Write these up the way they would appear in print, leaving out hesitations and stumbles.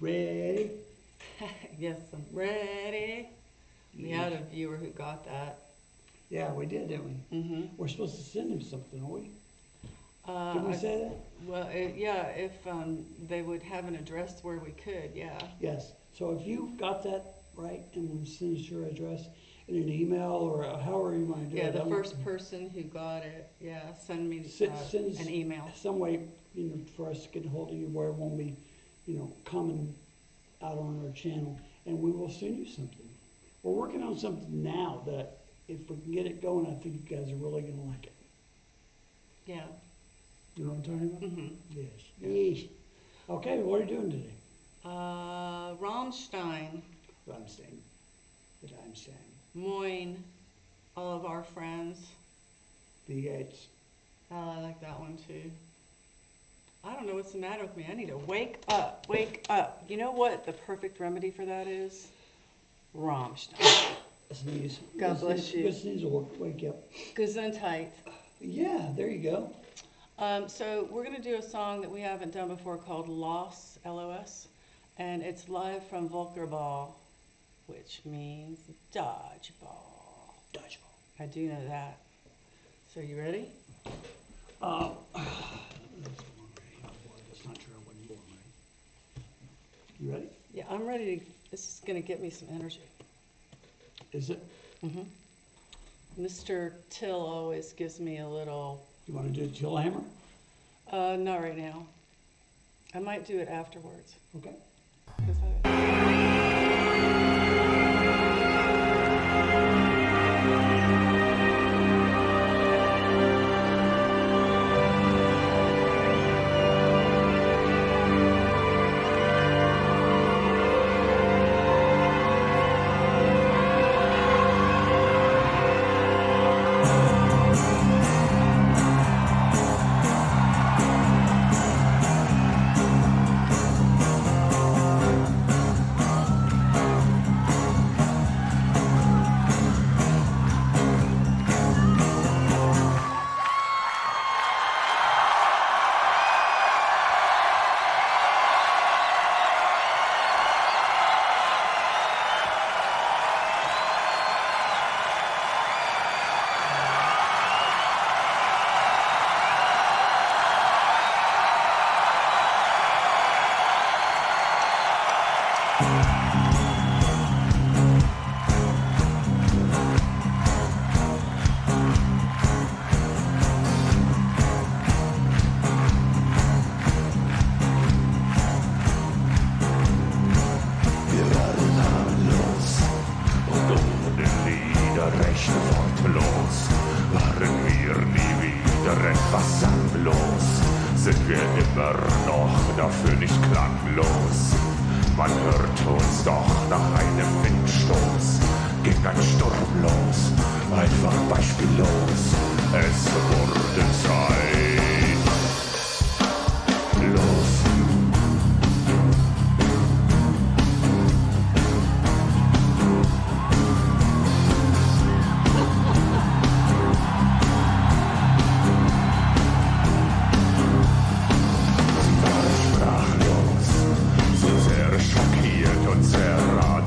Ready? Yes, I'm ready. We had a viewer who got that. Yeah, we did, didn't we? Mm-hmm. We're supposed to send him something, aren't we? Did we say that? Well, yeah, if they would have an address where we could, yeah. Yes. So if you got that right and then send us your address in an email or however you want to do Yeah, it. the first person who got it, yeah, send me Send us an email. some way, for us to get a hold of you where it won't be, coming out on our channel, and we will send you something. We're working on something now that if we can get it going, I think you guys are really gonna like it. Yeah. You know what I'm talking about? Mm-hmm. Yes. Yes. Okay, what are you doing today? Rammstein. Rammstein. Rammstein. Moin, all of our friends. V8. I like that one too. I don't know what's the matter with me. I need to wake up, wake up. You know what the perfect remedy for that is? Rammstein. Sneeze. God bless you. Good sneeze will wake you up. Gesundheit. Yeah, there you go. So we're going to do a song that we haven't done before called Los, L-O-S, and it's live from Volkerball, which means dodgeball. Dodgeball. I do know that. So you ready? That's not true. I wasn't born ready. You ready? Yeah, I'm ready to, this is going to get me some energy. Is it? Mm-hmm. Mr. Till always gives me a little... You want to do the Till Hammer? Not right now. I might do it afterwards. Okay. 'Cause sind wir immer noch dafür nicht klanglos. Man hört uns doch nach einem Windstoß, ging ein Sturm los, einfach beispiellos. Es wurde Zeit.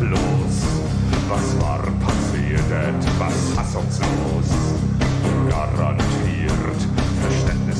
Los. Was war passiert, etwas fassungslos, garantiert Verständnis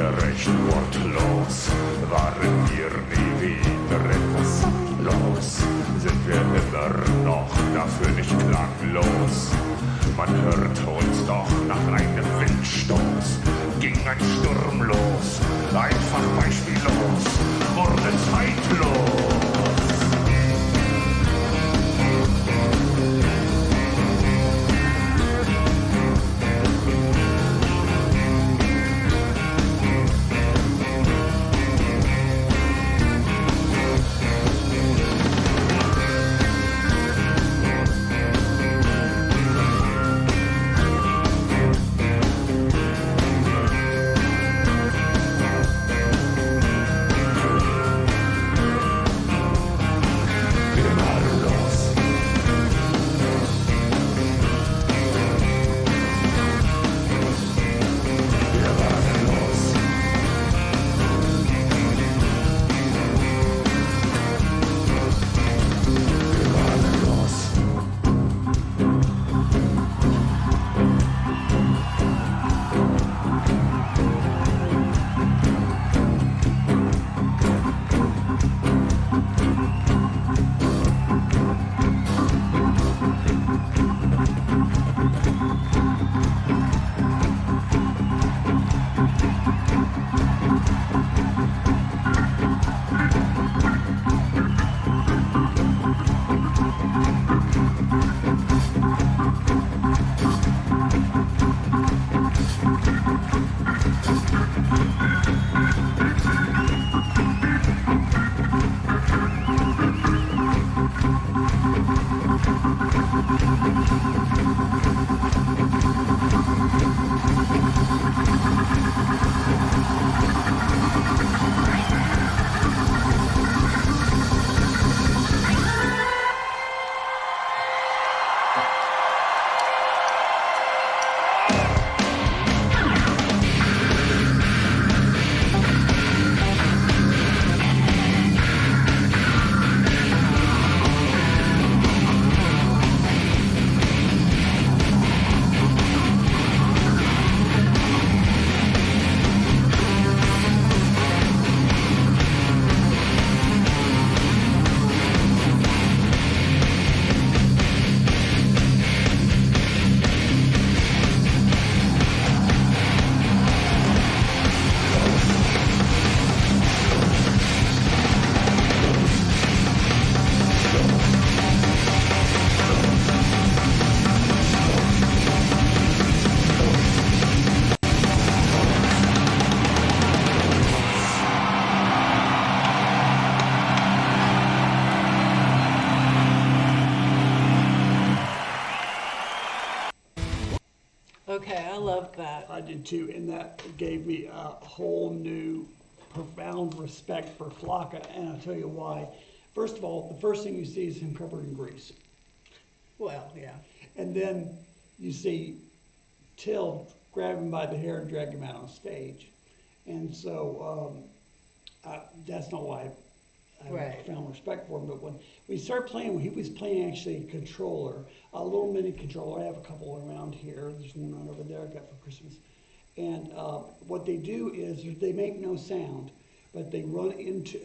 wir recht wortlos, waren wir nie wieder etwas los, sind wir immer noch dafür nicht klanglos. Man hört uns doch nach einem Windstoß, ging ein Sturm los, einfach beispiellos, wurde zeitlos. Okay, I love that. I did too, and that gave me a whole new, profound respect for Flocka, and I'll tell you why. First of all, the first thing you see is him covered in grease. Well, yeah. And then you see Till grab him by the hair and drag him out on stage. And so that's not why I have Right. profound respect for him. But when we started playing, he was playing actually a controller, a little mini controller. I have a couple around here. There's one right over there I got for Christmas. And what they do is they make no sound, but they run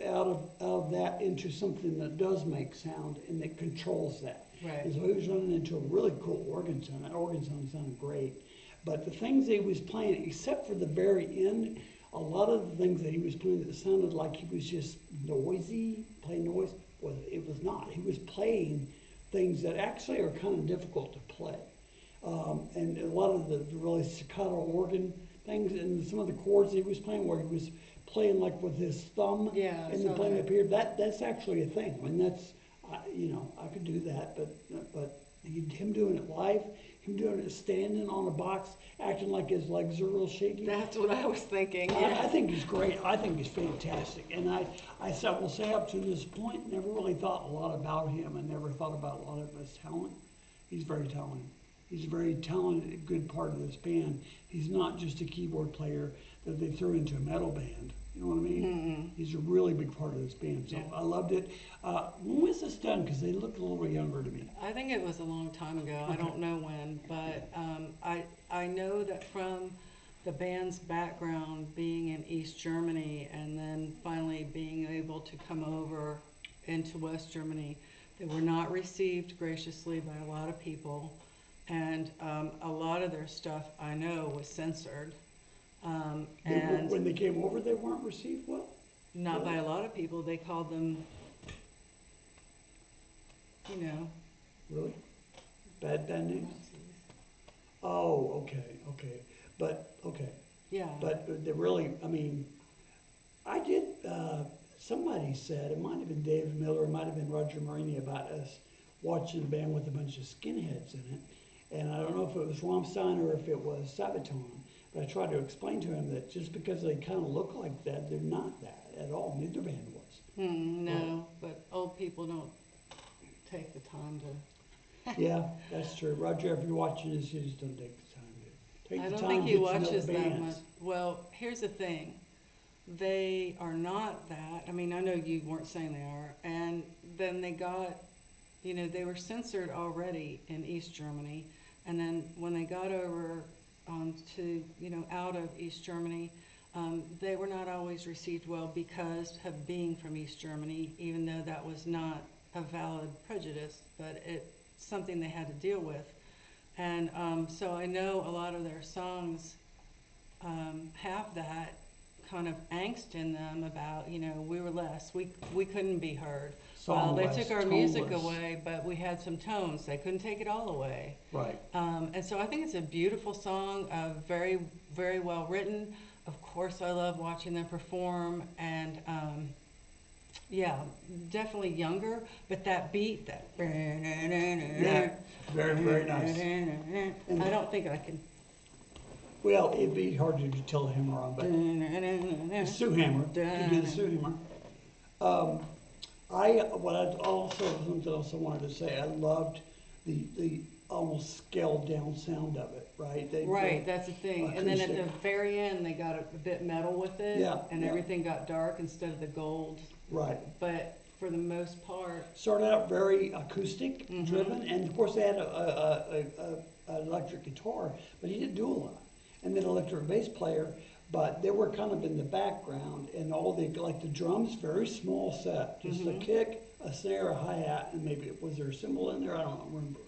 out of that into something that does make sound, and it controls that. Right. And so he was running into a really cool organ sound. That organ sound sounded great. But the things that he was playing, except for the very end, a lot of the things that he was playing that sounded like he was just noisy, playing noise, it was not. He was playing things that actually are kind of difficult to play. And a lot of the really staccato organ things and some of the chords he was playing where he was playing like with his thumb Yeah, and then playing up here, that's actually a thing. I mean, that's, I could do that, but him doing it live, him doing it standing on a box, acting like his legs are real shaky. That's what I was thinking. I Yeah. think he's great. I think he's fantastic. And I will say up to this point, never really thought a lot about him. I never thought about a lot of his talent. He's very talented. He's a very talented, good part of this band. He's not just a keyboard player that they threw into a metal band. You know what I mean? Mm-mm. He's a really big part of this band. So Yeah. I loved it. When was this done? Because they looked a little younger to me. I think it was a long time ago. I Okay. don't know when, but I know that from the band's background being in East Germany and then finally being able to come over into West Germany, they were not received graciously by a lot of people. And a lot of their stuff, I know, was censored. And When they came over, they weren't received well? not by a lot of people. They called them, you know. Really? Bad names? Oh, okay. But, okay. Yeah. But they really, I mean, I did, somebody said, it might have been David Miller, it might have been Roger Marini, about us watching a band with a bunch of skinheads in it. And I don't know if it was Rammstein or if it was Sabaton, but I tried to explain to him that just because they kind of look like that, they're not that at all. Neither band was. No, but old people don't take the time to. Yeah, that's true. Roger, if you're watching this, you just don't take the time to take I the don't time think to he get to know watches the that bands. much. Well, here's the thing. They are not that. I mean, I know you weren't saying they are. And then they got, they were censored already in East Germany. And then when they got over to, out of East Germany, they were not always received well because of being from East Germany, even though that was not a valid prejudice, but it's something they had to deal with. And so I know a lot of their songs have that kind of angst in them about, we were less, we couldn't be heard. Well, they took our music away, but we had some tones. They couldn't take it all away. Right. And so I think it's a beautiful song, very, very well written. Of course, I love watching them perform, and yeah, definitely younger, but that beat, that. Yeah, very, very nice. I don't think I can. Well, it'd be hard to tell the hammer on, but the Sue hammer, you can do the Sue hammer. Something else I wanted to say, I loved the almost scaled down sound of it, right? Right, that's the thing. And then at the acoustic. very end, they got a bit metal with it. Yeah, And yeah. everything got dark instead of the gold. Right. But for the most part, Started out very acoustic Mhm. driven, and of course they had an electric guitar, but he didn't do a lot. And then electric bass player, but they were kind of in the background, and all the, like the drums, very small set, just a kick, a snare, a hi-hat, and maybe, was there a cymbal in there? I don't remember,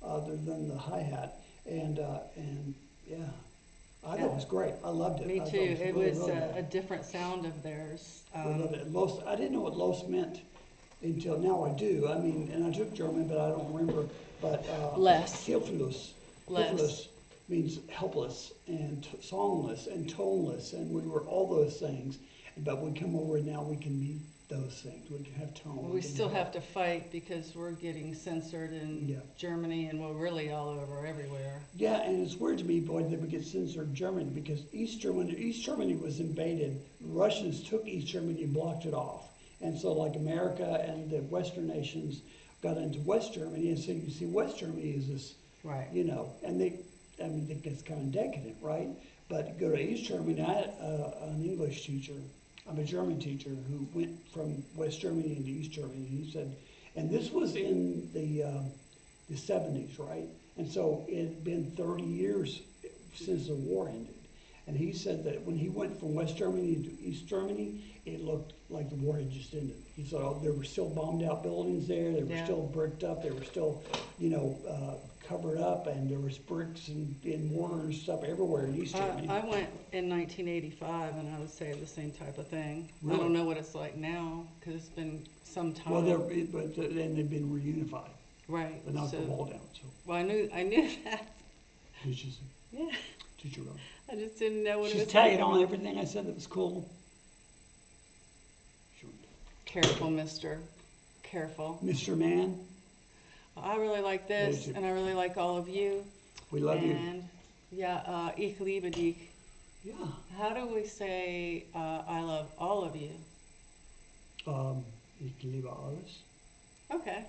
other than the hi-hat, and yeah. I thought it was great, I loved it. me I thought too. It really, was really good. a different sound of theirs. We loved it. Los, I didn't know what Los meant until now I do. I mean, and I took German, but I don't remember. But Less. Hilflos. Less. Hilflos means helpless and songless and toneless, and we were all those things. But we come over and now we can be those things. We can have tone. We still have to fight because we're getting censored in Yeah. Germany, and we're really all over everywhere. Yeah, and it's weird to me, boy, that we get censored in Germany, because East Germany was invaded. The Russians took East Germany and blocked it off. And so like America and the Western nations got into West Germany, and so you see West Germany is this, Right. and they think it's kind of decadent, right? But go to East Germany, I had an English teacher, I'm a German teacher, who went from West Germany into East Germany. He said, and this was in the 70s, right? And so it had been 30 years since the war ended. And he said that when he went from West Germany to East Germany, it looked like the war had just ended. He said, oh, there were still bombed out buildings there, they were Yeah. still bricked up, they were still, covered up, and there was bricks and mortar and stuff everywhere in East Germany. I went in 1985, and I would say the same type of thing. I Really? don't know what it's like now, because it's been some time. Well, then they've been reunified. Right. They knocked So, the wall down, so well, I knew that. teachers, Yeah. teacher wrong. I just didn't know what it She's was tagging like. on everything I said that was cool. Sure. Careful, mister. Careful. Mr. Man, I really like this, too. and I really like all of you. we love you. And yeah, ich liebe dich. Yeah. How do we say I love all of you? Ich liebe alles. Okay.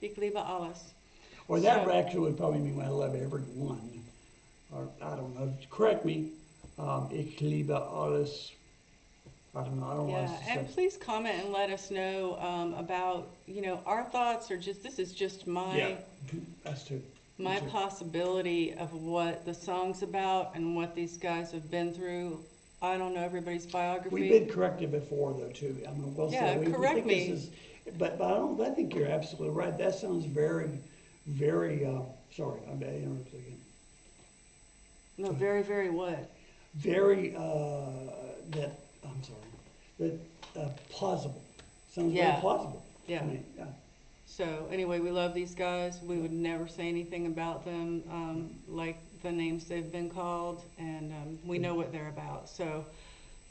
Ich liebe alles. Or that So- actually would probably mean I love everyone. Or I don't know. Correct me. Ich liebe alles. I don't know. I don't know what Yeah, else to and say. please comment and let us know about, our thoughts, or this is just my Yeah, that's too. my too. possibility of what the song's about and what these guys have been through. I don't know everybody's biography. We've been corrected before though too. I mean, we'll Yeah, say, we correct think me. this is, I think you're absolutely right. That sounds very, very, sorry, I'm interrupting again. No, very, very what? Very, that, I'm sorry, that, plausible. Sounds very Yeah. plausible. Yeah. I mean, yeah. So anyway, we love these guys. We would never say anything about them like the names they've been called, and we know what they're about. So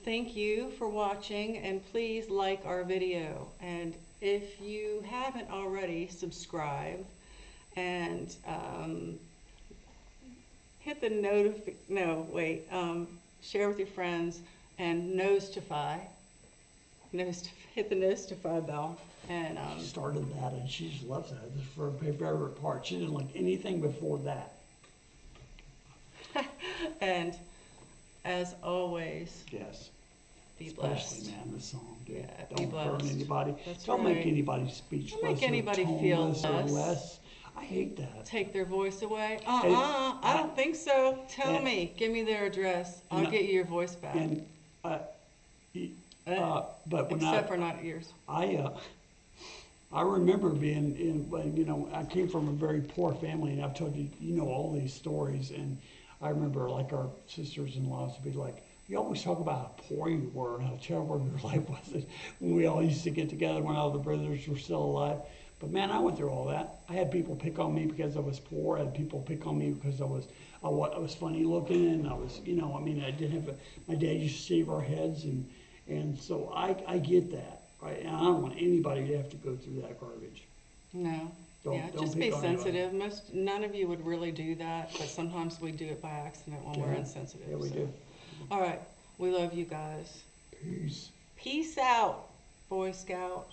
thank you for watching, and please like our video. And if you haven't already, subscribe and hit the share with your friends and hit the notify bell. And She started that and she just loves that. This is her favorite part. She didn't like anything before that. and as always, Yes. be Especially, blessed. man, this song, dude. Yeah, be Don't hurt blessed. anybody. That's Don't right. make anybody speechless. Don't make anybody or feel toneless or less. less. I hate that. Take their voice away? And I don't think so. Tell and- me. Give me their address. I'll No, get you your voice back. And, but when Except for not yours. I remember being when, you know, I came from a very poor family, and I've told you, you know, all these stories, and I remember like our sisters-in-laws would be like, you always talk about how poor you were and how terrible your life was when we all used to get together when all the brothers were still alive. But man, I went through all that. I had people pick on me because I was poor. I had people pick on me because I was funny looking, and I was, you know, I mean, I didn't have my dad used to shave our heads, and so I get that, right? And I don't want anybody to have to go through that garbage. No. Don't- Yeah, don't just pick be on anybody. sensitive. None of you would really do that, but sometimes we do it by accident when we're Yeah. insensitive. Yeah, we so. do. All right. We love you guys. Peace. Peace out, Boy Scout.